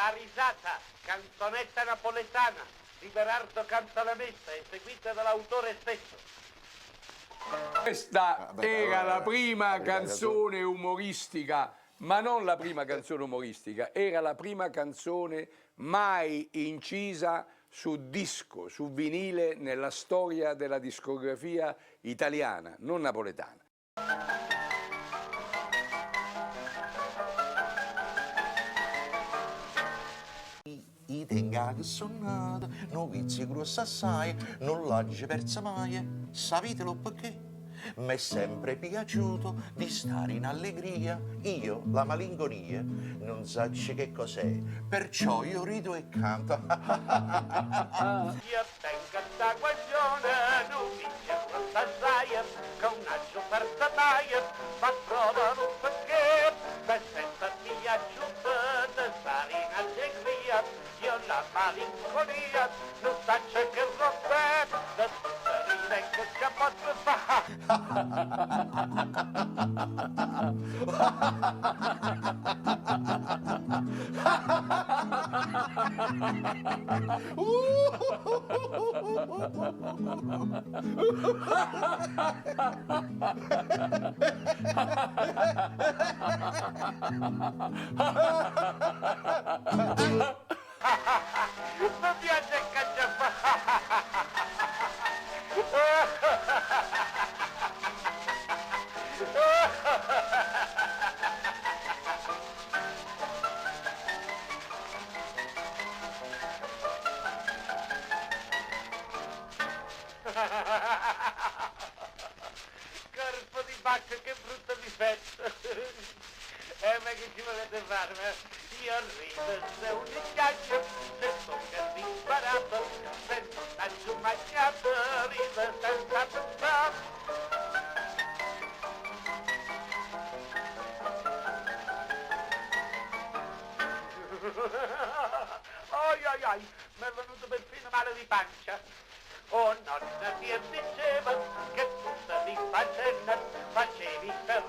La risata, canzonetta napoletana di Berardo Cantalamessa, eseguita dall'autore stesso. Questa era la prima canzone umoristica, ma non la prima canzone umoristica, era la prima canzone mai incisa su disco, su vinile nella storia della discografia italiana, non napoletana. I tenga che sono nato, non vizi grossa assai, non l'oggi persa mai, sapetelo perché? M'è sempre piaciuto di stare in allegria, io la malinconia non so che cos'è, perciò io rido e canto. Io tengo sta guaglione, non vizi grossa assai, con una super maia, ma trovano perché, per senza piaciuto di stare in allegria, io la malinconia non so che cos'è, da tutte ride che ci posso fare. Non piace che ci fa. Corpo di bacca, che brutto difetto. Ma che ci volete fare? Io rido se un ingagio, se tocca disparato, se non faccio macchiato, rido senza pensare. Ai, mi è venuto perfino male di pancia. Oh nonna, ti diceva che tutta di faccenda facevi per